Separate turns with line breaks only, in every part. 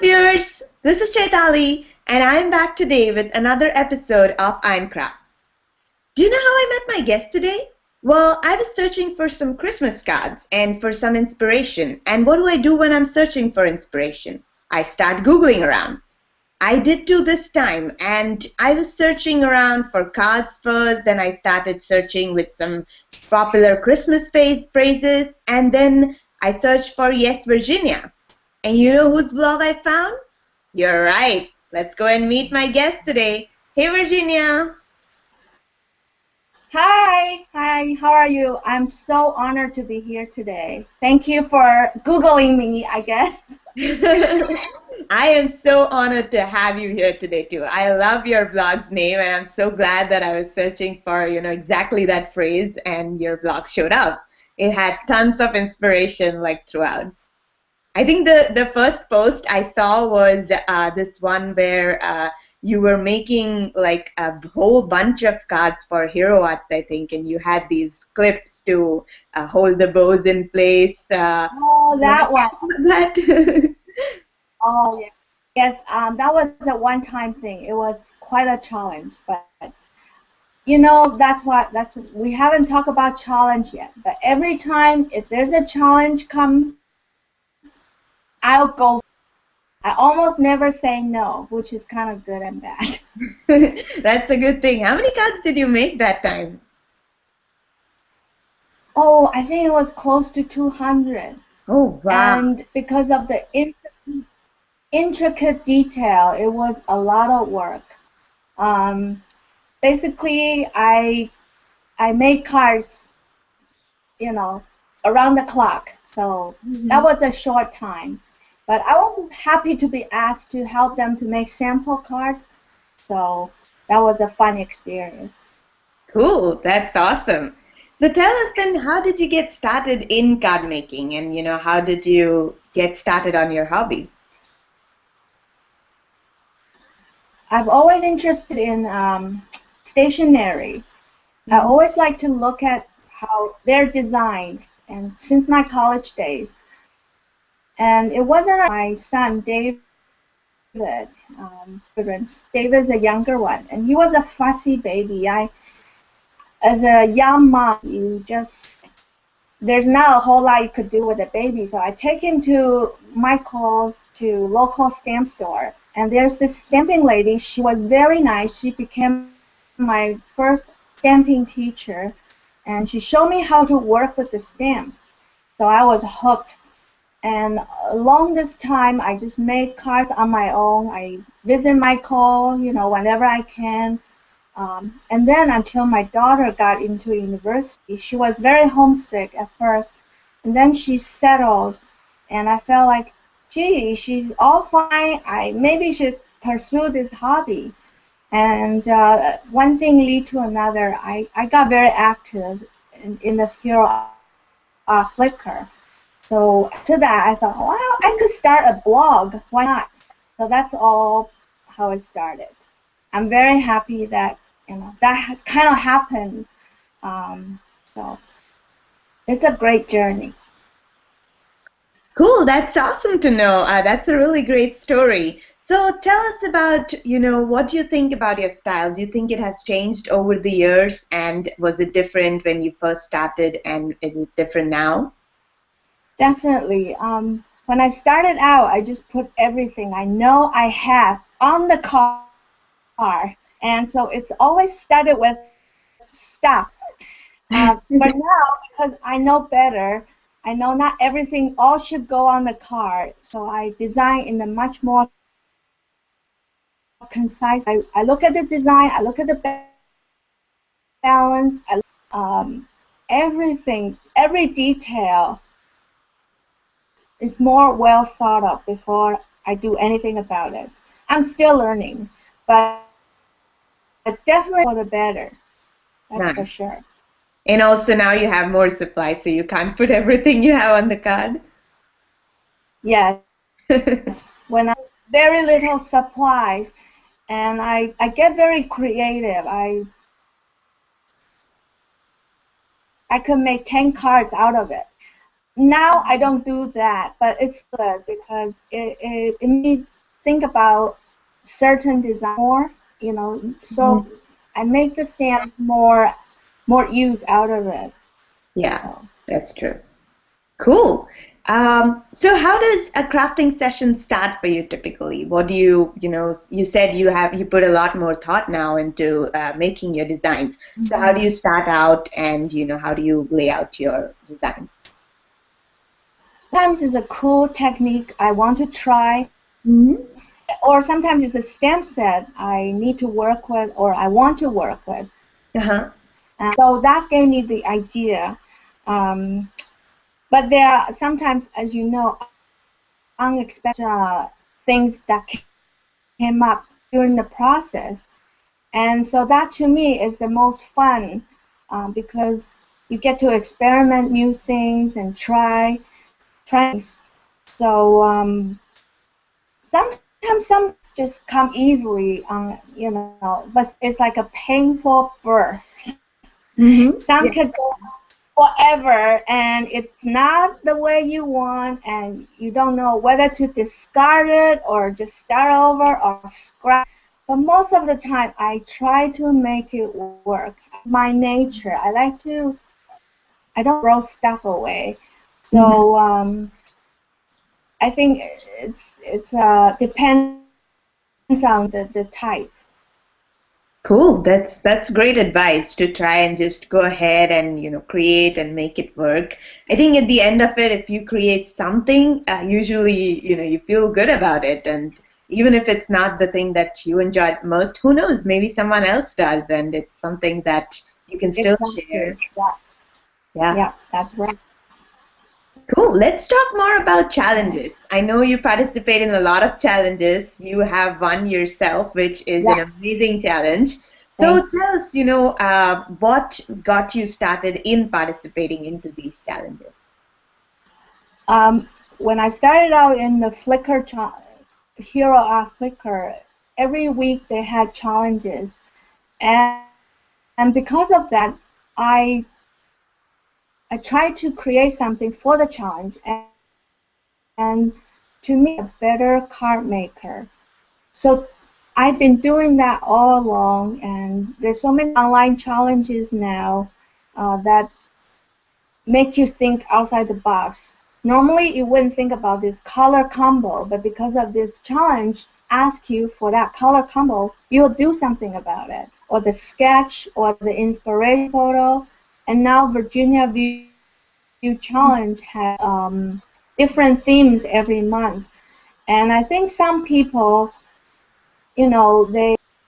viewers? This is Chaitali, and I'm back today with another episode of Ironcraft. Do you know how I met my guest today? Well, I was searching for some Christmas cards and for some inspiration. And what do I do when I'm searching for inspiration? I start Googling around. I did too this time, and I was searching around for cards first, then I started searching with some popular Christmas phrases, and then I searched for Yes, Virginia. And you know whose blog I found? You're right. Let's go and meet my guest today. Hey, Virginia.
Hi, how are you? I'm so honored to be here today. Thank you for Googling me, I guess.
I am so honored to have you here today too. I love your blog's name, and I'm so glad that I was searching for, exactly that phrase, and your blog showed up. It had tons of inspiration like throughout. I think the first post I saw was this one where you were making like a whole bunch of cards for Hero Arts, I think, and you had these clips to hold the bows in place.
Oh, that one.
That.
Oh, yeah. Yes, that was a one-time thing. It was quite a challenge, but we haven't talked about challenge yet. But every time if there's a challenge comes, I'll go. I almost never say no, which is kind of good and bad.
That's a good thing. How many cards did you make that time?
Oh, I think it was close to 200.
Oh, wow.
And because of the intricate detail, it was a lot of work. Basically, I made cards, around the clock. So that was a short time. But I was happy to be asked to help them to make sample cards. So that was a fun experience.
Cool. That's awesome. So tell us then, how did you get started in card making, and how did you get started on your hobby?
I've always interested in stationery. I always like to look at how they're designed, and since my college days. And it wasn't my son, David. David's a younger one, and he was a fussy baby. As a young mom, there's not a whole lot you could do with a baby. So I take him to Michael's, to local stamp store, and there's this stamping lady. She was very nice. She became my first stamping teacher, and she showed me how to work with the stamps. So I was hooked. And along this time, I just made cards on my own. I visit Michael, whenever I can. And then until my daughter got into university, she was very homesick at first. And then she settled, and I felt like, gee, she's all fine. I maybe should pursue this hobby. And one thing lead to another. I got very active in the Hero Flickr. So after that, I thought, well, I could start a blog. Why not? So that's all how it started. I'm very happy that that kind of happened. So it's a great journey.
Cool. That's awesome to know. That's a really great story. So tell us about, what do you think about your style? Do you think it has changed over the years, and was it different when you first started, and is it different now?
Definitely. When I started out, I just put everything I know I have on the car. And so it's always started with stuff. But now, because I know better, I know not everything all should go on the card. So I design in a much more concise. I look at the design, I look at the balance, everything, every detail is more well thought of before I do anything about it. I'm still learning, but definitely for the better. That's for sure.
And also now you have more supply, so you can't put everything you have on the card.
Yes. When I have very little supplies, and I get very creative. I could make 10 cards out of it. Now I don't do that, but it's good because it made me think about certain design more, you know. So
Mhm.
I make the stamp more use out of it.
Yeah,
So
that's true. Cool. So how does a crafting session start for you typically? What do you said you put a lot more thought now into making your designs. So how do you start out and, how do you lay out your design?
sometimes it's a cool technique I want to try,
Hmm.
or sometimes it's a stamp set I need to work with or I want to work with.
Uh-huh.
So that gave me the idea. Um, but there are sometimes, as you know, unexpected things that came up during the process. And so that to me is the most fun because you get to experiment new things and try things. So sometimes some just come easily, but it's like a painful birth.
Hmm.
Some
Yeah.
could go forever and it's not the way you want and you don't know whether to discard it or just start over or scrap. But most of the time I try to make it work. My nature, I don't throw stuff away.
Mhm.
So I think it's depends on the type.
Cool. That's great advice to try and just go ahead and create and make it work. I think at the end of it, if you create something, usually you feel good about it, and even if it's not the thing that you enjoy the most, who knows? Maybe someone else does, and it's something that you can still share.
Exactly. Yeah,
Yeah.
yeah, that's right.
Cool. Let's talk more about challenges. I know you participate in a lot of challenges. You have one yourself, which is an
Yeah,
amazing challenge. So
thank
tell us, what got you started in participating into these challenges?
When I started out in the Hero Art Flickr, every week they had challenges, and because of that, I I tried to create something for the challenge and to me a better card maker. So I've been doing that all along, and there's so many online challenges now that make you think outside the box. Normally, you wouldn't think about this color combo, but because of this challenge, ask you for that color combo, you'll do something about it, or the sketch, or the inspiration photo. And now Virginia View Challenge has different themes every month. And I think some people,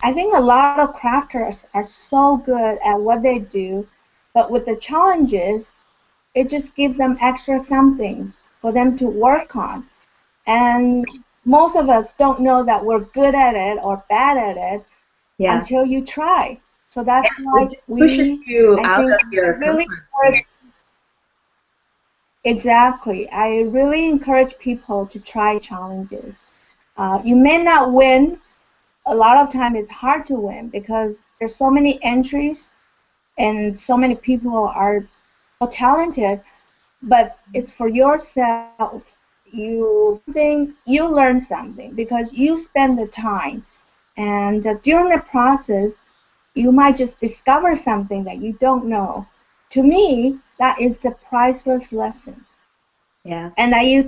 I think a lot of crafters are so good at what they do, but with the challenges, it just gives them extra something for them to work on. And most of us don't know that we're good at it or bad at it
Yeah.
until you try. So that's
It
why
just pushes you
I
out
think
of
I
your
really
comfort zone.
encourage, exactly, I really encourage people to try challenges. You may not win. A lot of time it's hard to win because there's so many entries and so many people are so talented, but it's for yourself. You learn something because you spend the time, and during the process, you might just discover something that you don't know. To me, that is the priceless lesson,
Yeah.
and that you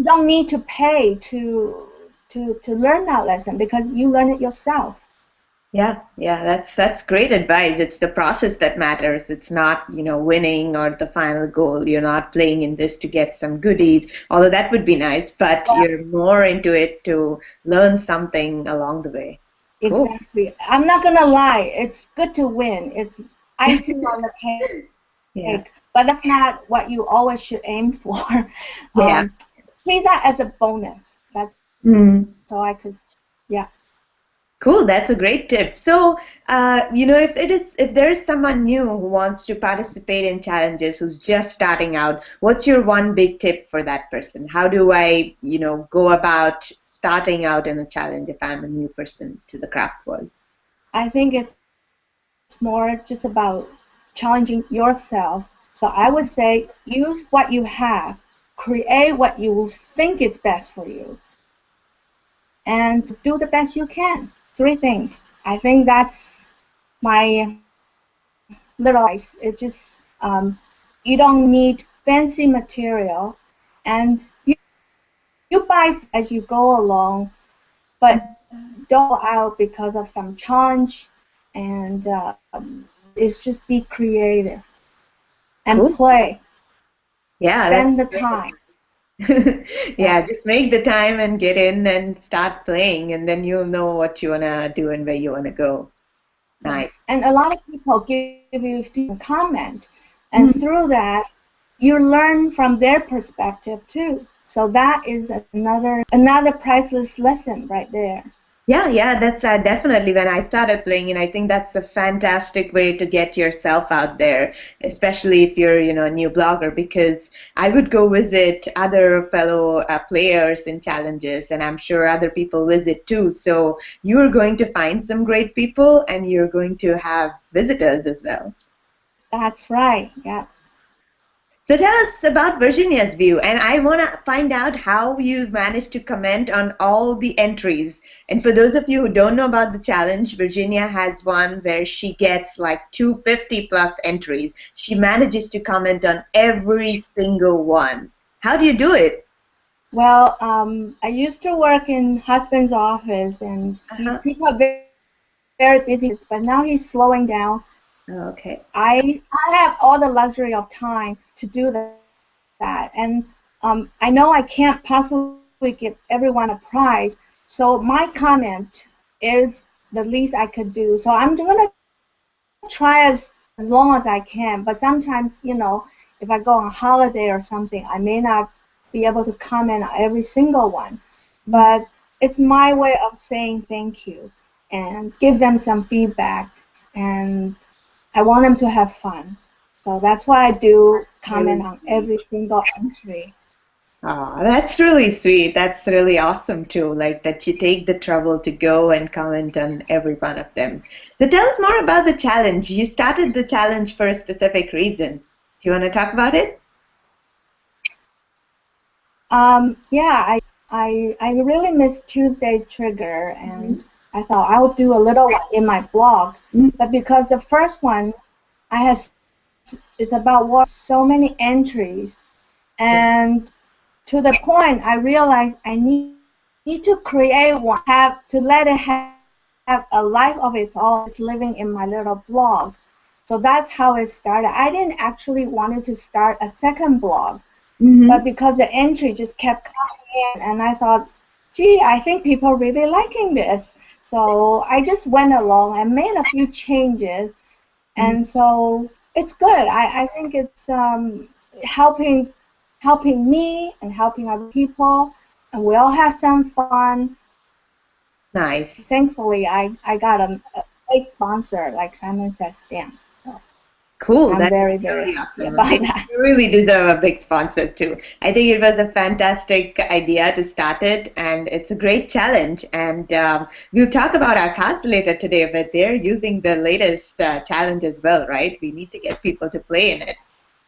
don't need to pay to learn that lesson because you learn it yourself.
Yeah, yeah, that's great advice. It's the process that matters. It's not, winning or the final goal. You're not playing in this to get some goodies, although that would be nice, but you're more into it to learn something along the way. Cool.
Exactly. I'm not gonna lie. It's good to win. It's icing on the
Yeah.
cake, but that's not what you always should aim for.
Yeah.
Um, See that as a bonus. That's
Mm.
all I could. Yeah.
Cool, that's a great tip. So, if there is someone new who wants to participate in challenges, who's just starting out, what's your one big tip for that person? How do I, go about starting out in a challenge if I'm a new person to the craft world?
I think it's more just about challenging yourself. So I would say use what you have, create what you think is best for you, and do the best you can. Three things. I think that's my little advice. It just you don't need fancy material, and you buy as you go along, but don't go out because of some challenge, and it's just be creative and
Cool.
play.
Yeah,
Spend the
that's
time.
great.
Yeah.
Yeah, just make the time and get in and start playing, and then you'll know what you wanna do and where you wanna go.
Yeah.
Nice.
And a lot of people give you feedback, comment, and
Mhm.
through that, you learn from their perspective too. So that is another priceless lesson right there.
Yeah, yeah, that's definitely when I started playing, and I think that's a fantastic way to get yourself out there, especially if you're, a new blogger, because I would go visit other fellow players in challenges, and I'm sure other people visit too. So you're going to find some great people, and you're going to have visitors as well.
That's right. Yeah.
So tell us about Virginia's view, and I want to find out how you managed to comment on all the entries. And for those of you who don't know about the challenge, Virginia has one where she gets like 250 plus entries. She manages to comment on every single one. How do you do it?
Well, I used to work in husband's office, and
Uh-huh.
people are very, very busy, but now he's slowing down.
Okay.
I have all the luxury of time to do that, and I know I can't possibly give everyone a prize, so my comment is the least I could do. So I'm gonna try as long as I can, but sometimes, if I go on holiday or something, I may not be able to comment on every single one. But it's my way of saying thank you and give them some feedback, and I want them to have fun. So that's why I do comment
Really
on
sweet.
every single entry.
Oh, that's really sweet. That's really awesome too. Like that you take the trouble to go and comment on every one of them. So tell us more about the challenge. You started the challenge for a specific reason. Do you want to talk about it?
Yeah, I really miss Tuesday Trigger,
Mhm.
and I thought I would do a little one in my blog.
Mhm.
But because the first one I has it's about what so many entries, and to the point I realized I need to create one, have to let it have a life of its own, just living in my little blog. So that's how it started. I didn't actually wanted to start a second blog, but
Mhm.
because the entry just kept coming in, and I thought, gee, I think people are really liking this. So I just went along and made a few changes, and so it's good. I think it's helping helping me and helping other people, and we all have some fun.
Nice.
Thankfully, I got a big sponsor, like Simon Says Stamp. So
Cool.
I'm
That's
very, very
really
happy
awesome.
about that.
You really deserve a big sponsor too. I think it was a fantastic idea to start it, and it's a great challenge. And we'll talk about our cards later today, but they're using the latest challenge as well, right? We need to get people to play in it.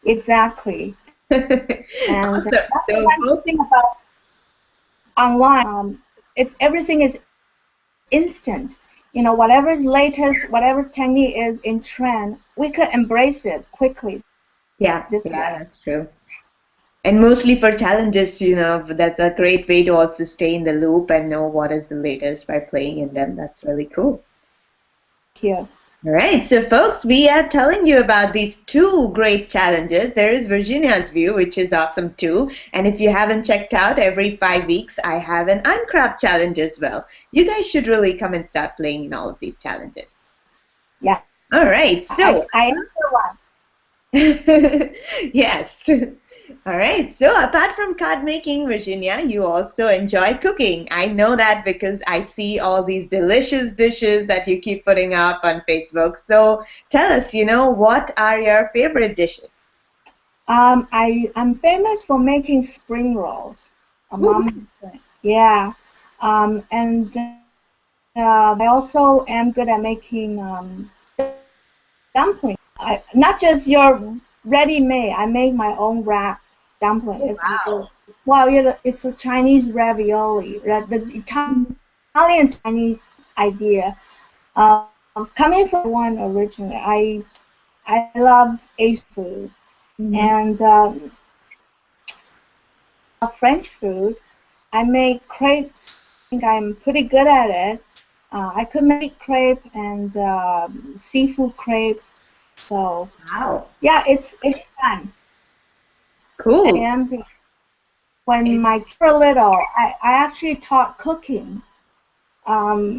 Exactly. And
Awesome.
that's the
So,
one good thing about online. It's everything is instant. Whatever is latest, whatever technique is in trend, we could embrace it quickly
yeah,
this
yeah,
way.
that's true. And mostly for challenges, that's a great way to also stay in the loop and know what is the latest by playing in them. That's really cool.
Here.
All right, so folks, we are telling you about these two great challenges. There is Virginia's View, which is awesome too. And if you haven't checked out, every 5 weeks I have an Uncraft challenge as well. You guys should really come and start playing in all of these challenges.
Yeah,
All right, so
I answer one.
yes. All right. So apart from card making, Virginia, you also enjoy cooking. I know that because I see all these delicious dishes that you keep putting up on Facebook. So tell us, what are your favorite dishes?
I'm famous for making spring rolls. A
Ooh,
mom, yeah. And I also am good at making dumplings. Not just your ready-made. I made my own wrap dumpling.
Oh,
It's
wow.
well, it's a Chinese ravioli, the Italian Chinese idea. Coming from one originally, I love Asian food
Mm-hmm.
and French food. I make crepes. I think I'm pretty good at it. I could make crepe and seafood crepe. So
Wow.
yeah, it's fun.
Cool.
And when
And
my kids were little, I actually taught cooking.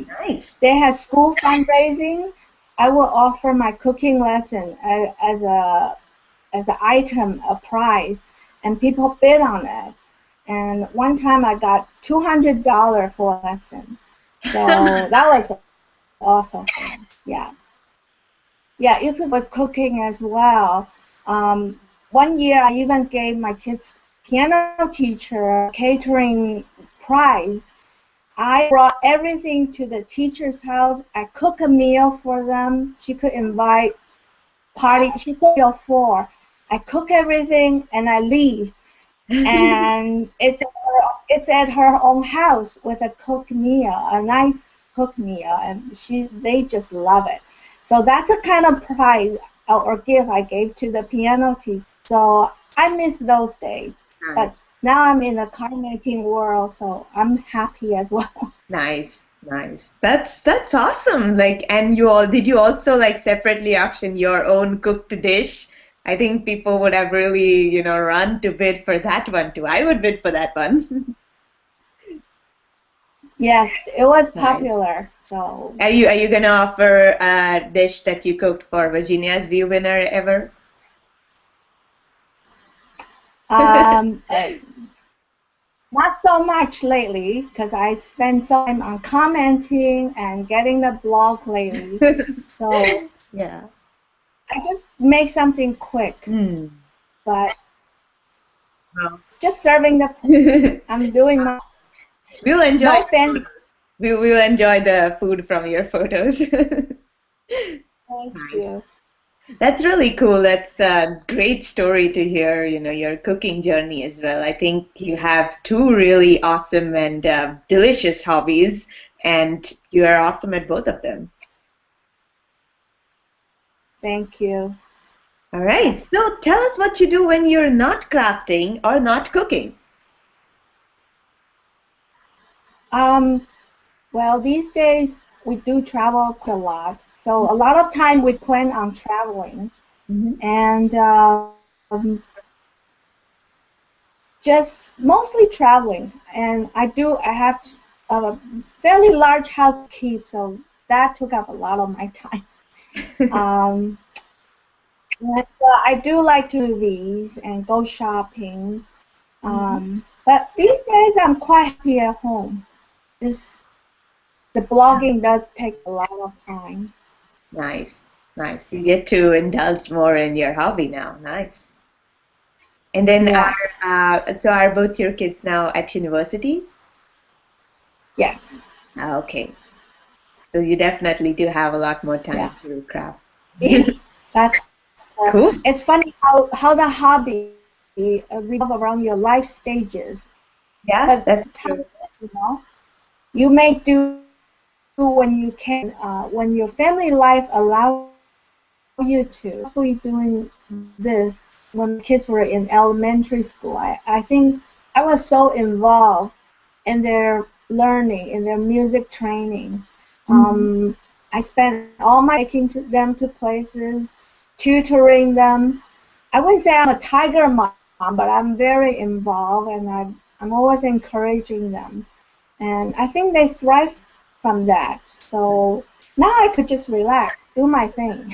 nice.
They had school fundraising. I will offer my cooking lesson as an item, a prize, and people bid on it. And one time I got $200 for a lesson. So that was awesome. Yeah. Yeah, you could with cooking as well. One year I even gave my kids piano teacher catering prize. I brought everything to the teacher's house. I cook a meal for them. She could invite party. She could be four. I cook everything and I leave. And it's at her own house with a cooked meal, a nice cooked meal, and they just love it. So that's a kind of prize or gift I gave to the piano teacher. So I miss those days,
Nice.
but now I'm in the car making world, so I'm happy as well.
Nice. Nice. That's awesome. Like, and you all did you also like separately auction your own cooked dish? I think people would have really, run to bid for that one too. I would bid for that one.
Yes, it was
Nice.
popular. So
Are you gonna offer a dish that you cooked for Virginia's View winner ever?
um, uh, not so much lately because I spend so time on commenting and getting the blog lately. So
Yeah.
I just make something quick,
Hmm.
but
Well,
just serving the. I'm doing my
we'll enjoy
no
the
fancy.
photos. We'll enjoy the food from your photos.
Thank
Nice.
you.
That's really cool. That's a great story to hear, your cooking journey as well. I think you have two really awesome and delicious hobbies, and you are awesome at both of them.
Thank you.
All
Yeah.
right. So tell us what you do when you're not crafting or not cooking.
Um. Well, these days we do travel quite a lot, so a lot of time we plan on traveling
Hmm.
and just mostly traveling. And I have a fairly large house to keep, so that took up a lot of my time. Um, and, I do like to do these and go shopping.
Hmm.
But these days I'm quite happy at home. Just the blogging does take a lot of time.
Nice, nice. You get to indulge more in your hobby now. Nice. And then
Yeah.
are both your kids now at university?
Yes.
Okay. So you definitely do have a lot more
Yeah.
time to craft.
See? That's
Cool.
it's funny how the hobby revolve around your life stages.
Yeah,
But
that's
that's how
true.
it is, you may do when you can, when your family life allows you to. Especially doing this when kids were in elementary school. I think I was so involved in their learning, in their music training.
Hmm.
I spent all my taking them to places, tutoring them. I wouldn't say I'm a tiger mom, but I'm very involved and I'm always encouraging them. And I think they thrive from that. So now I could just relax, do my thing.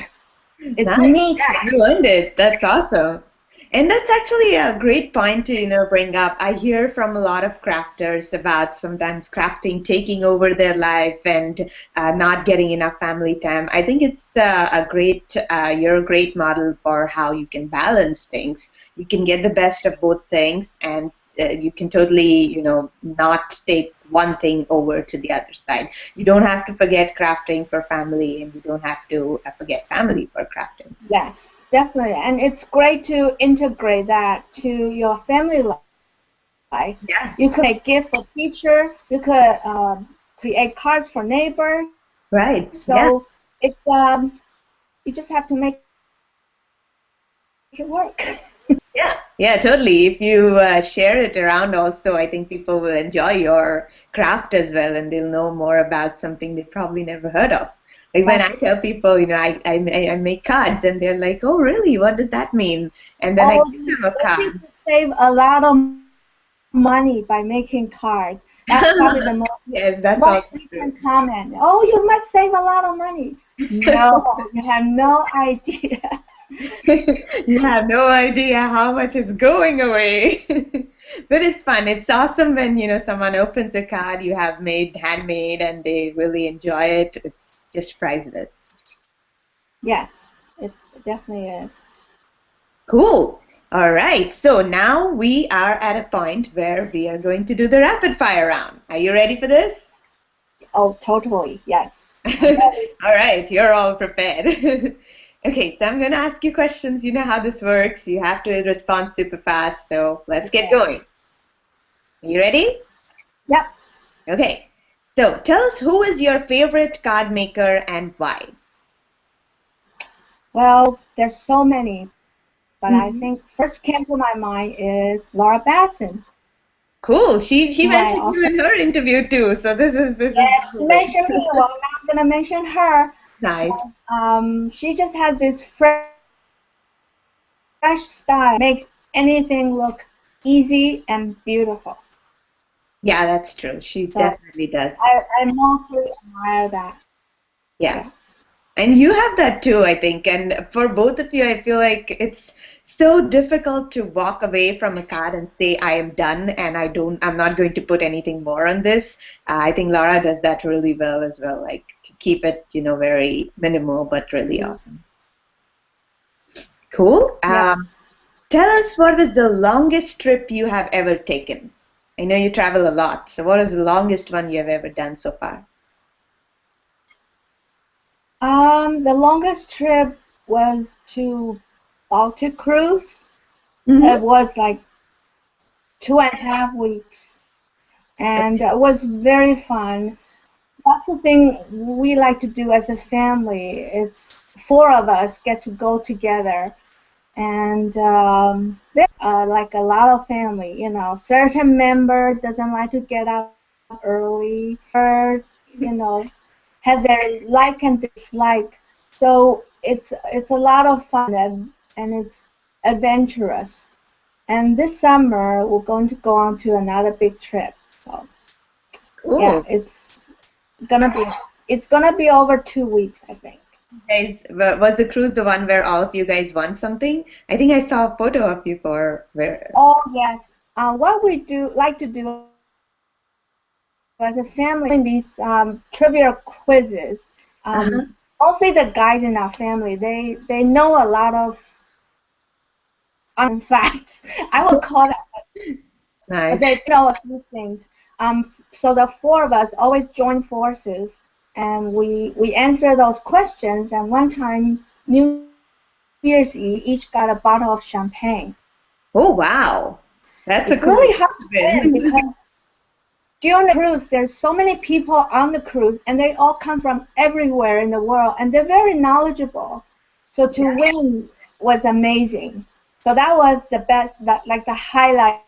It's
Nice.
me
Yeah,
time.
you earned it. That's awesome. And that's actually a great point to, bring up. I hear from a lot of crafters about sometimes crafting taking over their life and not getting enough family time. I think it's you're a great model for how you can balance things. You can get the best of both things and you can totally, not take one thing over to the other side. You don't have to forget crafting for family, and you don't have to forget family for crafting.
Yes, definitely. And it's great to integrate that to your family life.
Yeah.
You could make gift for teacher. You could create cards for neighbor.
Right. Yeah.
So it's you just have to make it work.
Yeah, yeah, totally. If you share it around also, I think people will enjoy your craft as well, and they'll know more about something they probably never heard of. Like when I tell people, I make cards, and they're like, "Oh, really? What does that mean?" And then I
Oh,
give them a
I think
card.
you save a lot of money by making cards. That's probably the
Yes, that's
most
also true.
frequent comment. Oh, you must save a lot of money. No, you have no idea.
You have no idea how much is going away. But it's fun. It's awesome when, someone opens a card you have made handmade and they really enjoy it. It's just priceless.
Yes, it definitely is.
Cool. All right. So now we are at a point where we are going to do the rapid fire round. Are you ready for this?
Oh, totally. Yes.
All right. You're all prepared. Okay, so I'm going to ask you questions. You know how this works. You have to respond super fast. So let's get going. Are you ready?
Yep.
Okay. So tell us, who is your favorite card maker and why?
Well, there's so many, but I think first came to my mind is Laura Basson.
Cool. She mentioned
also,
you in her interview too. So this is
yes, she mentioned me. Well, now I'm gonna mention her.
Nice.
She just had this fresh style, makes anything look easy and beautiful.
Yeah, that's true. She definitely does.
I mostly admire that.
Yeah. And you have that too, I think. And for both of you, I feel like it's so difficult to walk away from a card and say, I am done and I'm not going to put anything more on this. I think Laura does that really well as well, like to keep it, very minimal but really awesome. Cool.
Yeah.
Tell us, what was the longest trip you have ever taken? I know you travel a lot, so what is the longest one you have ever done so far?
The longest trip was to Baltic cruise.
Mm-hmm.
It was like 2.5 weeks, and it was very fun. That's the thing we like to do as a family. It's 4 of us get to go together, and there's like a lot of family. Certain member doesn't like to get up early, or have their like and dislike. So it's a lot of fun, and it's adventurous. And this summer we're going to go on to another big trip. So
Cool.
yeah, it's gonna be over 2 weeks, I think.
Guys, was the cruise the one where all of you guys won something? I think I saw a photo of you for where.
Oh yes. What we like to do as a family in these trivia quizzes. Mostly the guys in our family, they know a lot of facts. I would call that.
Nice.
They know a few things. So the 4 of us always join forces, and we answer those questions. And one time, New Year's Eve, each got a bottle of champagne.
Oh wow, that's a cool.
Really hard to win because during the cruise, there's so many people on the cruise, and they all come from everywhere in the world, and they're very knowledgeable. So to win was amazing. So that was the best, like the highlight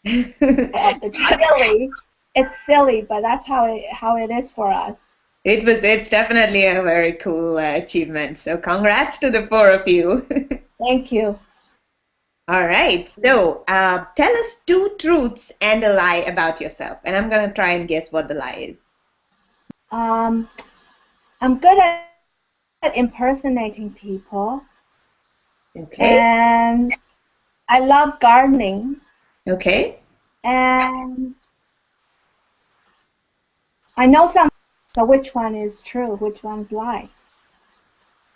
of the trip. It's silly, but that's how it is for us.
It's definitely a very cool achievement. So congrats to the 4 of you.
Thank you.
All right. So tell us 2 truths and a lie about yourself, and I'm gonna try and guess what the lie is.
I'm good at impersonating people.
Okay.
And I love gardening.
Okay.
And I know some. So which one is true? Which one's lie?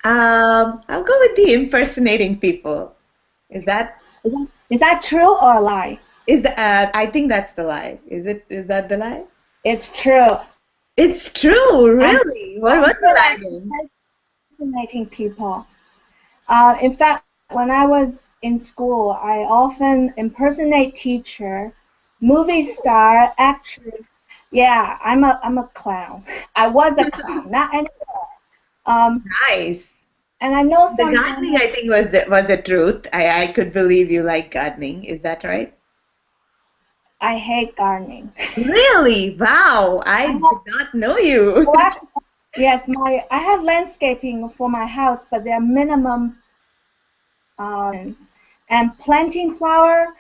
I'll go with the impersonating people. Is that
Is that true or a lie?
I think that's the lie. Is that the lie?
It's true.
It's true,
I'm,
really. What
I'm
was the
good
lie
at
then?
impersonating people. In fact, when I was in school, I often impersonate teacher, movie star, actress. Yeah, I'm a clown. I was a clown, not anymore.
Nice.
And I know
The gardening,
sometimes
I think, was the truth. I could believe you like gardening. Is that right?
I hate gardening.
Really? Wow,
I
I
have
did not know you.
black. Yes, I have landscaping for my house, but they're minimum. And planting flower,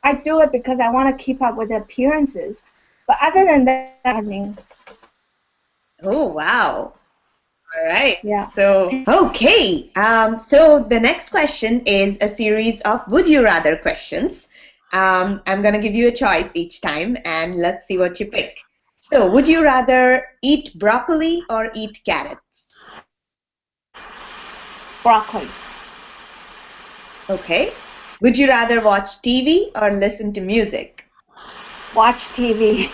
I do it because I want to keep up with the appearances. But other than that, gardening,
Oh, wow. All right.
yeah.
So, okay. So the next question is a series of would you rather questions. I'm going to give you a choice each time and let's see what you pick. So, would you rather eat broccoli or eat carrots?
Broccoli.
Okay. Would you rather watch TV or listen to music?
Watch TV.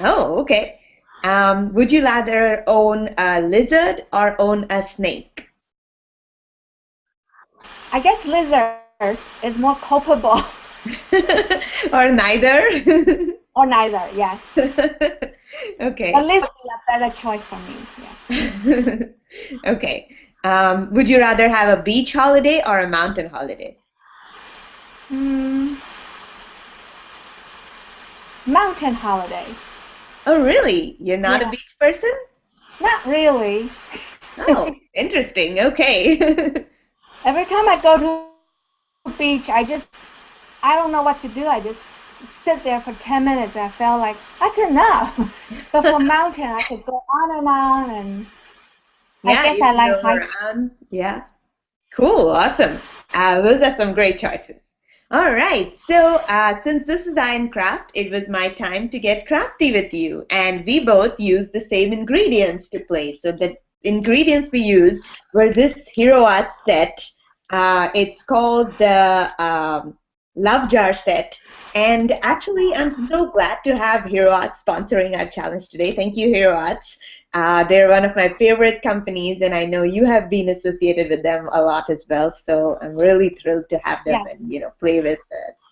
Oh, okay. Would you rather own a lizard or own a snake?
I guess lizard is more culpable.
Or neither?
Or neither, yes.
Okay.
But lizard would be a better choice for me, yes.
Okay. Would you rather have a beach holiday or a mountain holiday?
Hmm, mountain holiday.
Oh, really? You're not a
Yeah,
beach person?
not really.
Oh, interesting. Okay.
Every time I go to the beach, I don't know what to do. I just sit there for 10 minutes and I felt like that's enough. But for mountain, I could go on, and I
Yeah,
guess
you
I
can
like
roam
hiking.
around. Yeah. Cool. Awesome. Those are some great choices. All right. So, since this is Iron Craft, it was my time to get crafty with you. And we both used the same ingredients to play. So, the ingredients we used were this Hero Art set. It's called the Love Jar set. And actually, I'm so glad to have Hero Arts sponsoring our challenge today. Thank you, Hero Arts. They're one of my favorite companies, and I know you have been associated with them a lot as well. So I'm really thrilled to have them
Yes.
and play with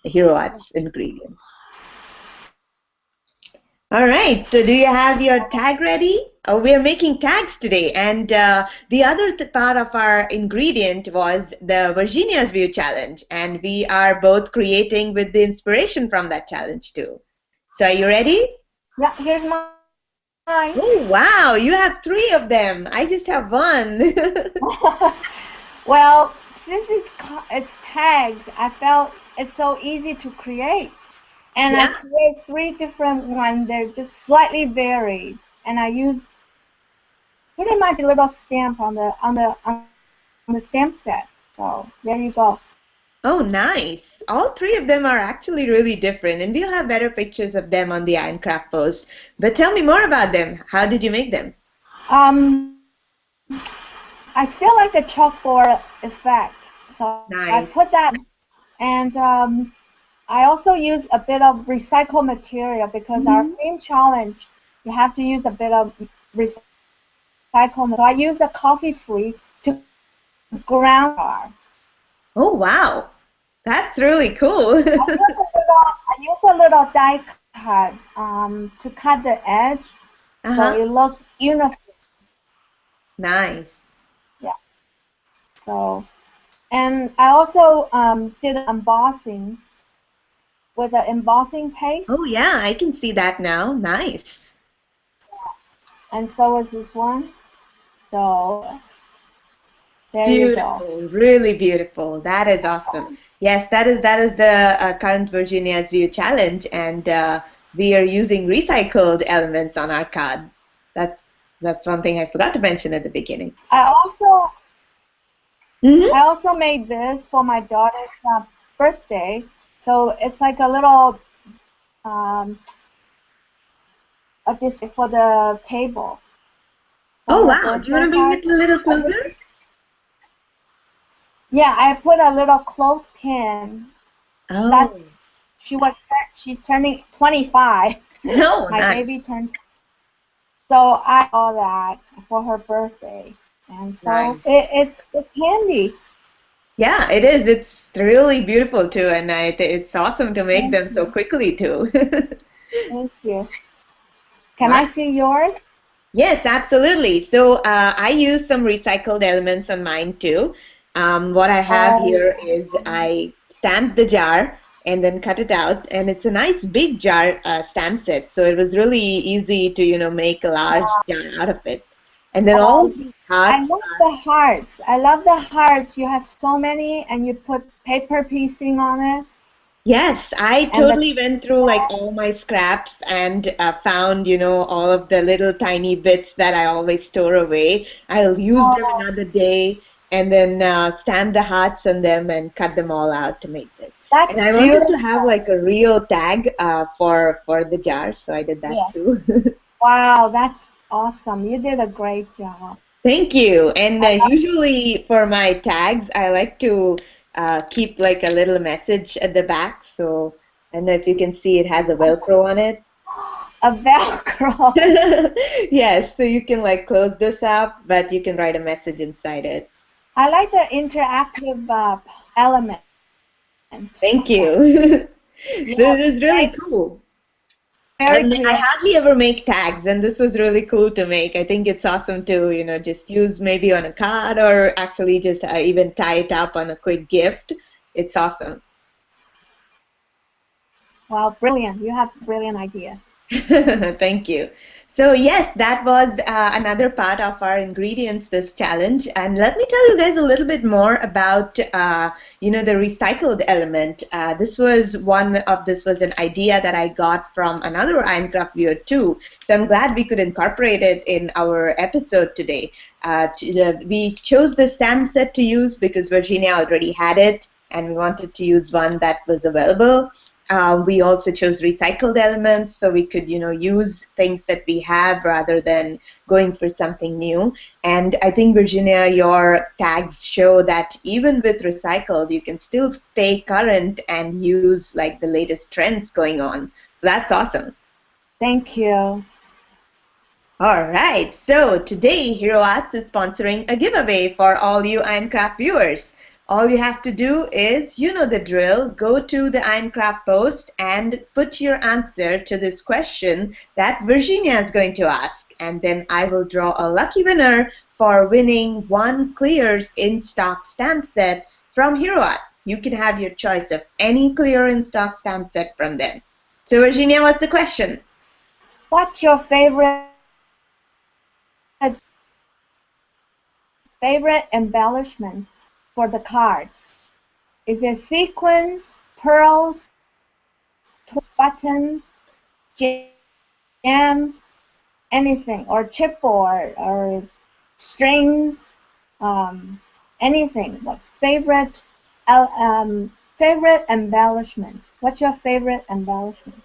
Hero Arts ingredients. All right. So do you have your tag ready? We are making tags today, and the other part of our ingredient was the Virginia's View challenge, and we are both creating with the inspiration from that challenge too. So are you ready?
Yeah, here's mine.
Oh, wow, you have three of them. I just have one.
Well, since it's tags, I felt it's so easy to create. And I
Yeah.
create three different ones. They're just slightly varied. And I use pretty much a little stamp on the stamp set. So there you go.
Oh, nice. All three of them are actually really different, and we'll have better pictures of them on the Ironcraft post. But tell me more about them. How did you make them?
Um, I still like the chalkboard effect. So I
Nice.
put that, and I also use a bit of recycled material because our
Mhm.
theme challenge, you have to use a bit of recycled material. So I use a coffee sleeve to ground bar.
Oh, wow. That's really cool.
I use a little die cut to cut the edge so
Uh-huh.
it looks uniform.
Nice.
Yeah. So, and I also did embossing with an embossing paste,
Oh, yeah, I can see that now. Nice.
and so is this one. So there you go.
Beautiful, really beautiful. That is awesome. Yes, that is the current Virginia's View challenge, and we are using recycled elements on our cards. That's one thing I forgot to mention at the beginning.
I also
Hmm.
I also made this for my daughter's birthday. So it's like a little um, a display for the table for
Oh,
her
wow. Do you want
birthday
to bring
party.
it a little
I just,
closer?
yeah, I put a little clothespin
Oh,
That's she's turning 25.
no,
My
nice,
baby turned. So I saw that for her birthday, and so
nice.
it's handy.
Yeah, it is. It's really beautiful too, and it's awesome to make
Thank
them so
you.
quickly too.
Thank you. Can
Wow.
I see yours?
Yes, absolutely. So I use some recycled elements on mine too. What I have
Oh,
here is I stamped the jar and then cut it out, and it's a nice big jar stamp set. So it was really easy to, make a large jar out of it. And then all
oh,
of these
I
hearts
love
are,
the hearts. I love the hearts. You have so many, and you put paper piecing on it,
yes, I
and the
totally went through like all my scraps and found, all of the little tiny bits that I always store away. I'll use them
oh,
another day and then stamp the hearts on them and cut them all out to make this. And
that's
I wanted to have
beautiful.
like a real tag for the jar, so I did that
Yeah.
too.
Wow, that's awesome. You did a great job.
Thank you. And usually for my tags, I like to keep like a little message at the back. So I don't know if you can see it has a Velcro on it.
A Velcro.
Yes, so you can like close this up, but you can write a message inside it.
I like the interactive element
Thank
system.
you. So
Yeah,
it was really
very,
cool.
very
I
creative.
hardly ever make tags, and this was really cool to make. I think it's awesome to, just use maybe on a card or actually just even tie it up on a quick gift. It's awesome.
Wow, brilliant. You have brilliant ideas.
Thank you. So yes, that was another part of our ingredients this challenge. And let me tell you guys a little bit more about the recycled element. This was an idea that I got from another Minecraft viewer too. So I'm glad we could incorporate it in our episode today. We chose the stamp set to use because Virginia already had it, and we wanted to use one that was available. We also chose recycled elements so we could, use things that we have rather than going for something new. And I think, Virginia, your tags show that even with recycled, you can still stay current and use like the latest trends going on. So that's awesome.
Thank you.
All right, so today Hero Arts is sponsoring a giveaway for all you Ironcraft viewers. All you have to do is, you know the drill, go to the Ironcraft post and put your answer to this question that Virginia is going to ask. And then I will draw a lucky winner for winning one clear in-stock stamp set from Hero Arts. You can have your choice of any clear in-stock stamp set from them. So Virginia, what's the question?
What's your favorite embellishment for the cards? Is it sequins, pearls, buttons, gems, anything, or chipboard, or strings, anything? What favorite embellishment? What's your favorite embellishment?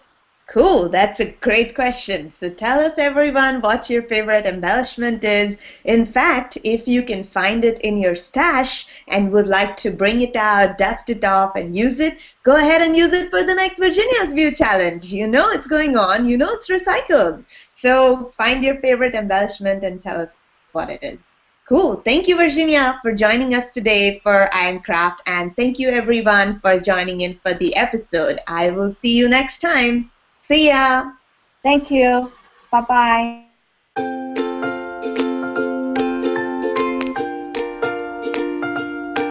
Cool, that's a great question. So tell us, everyone, what your favorite embellishment is. In fact, if you can find it in your stash and would like to bring it out, dust it off, and use it, go ahead and use it for the next Virginia's View challenge. You know it's going on, you know it's recycled. So find your favorite embellishment and tell us what it is. Cool. Thank you, Virginia, for joining us today for Ironcraft, and thank you, everyone, for joining in for the episode. I will see you next time. See ya!
Thank you. Bye-bye.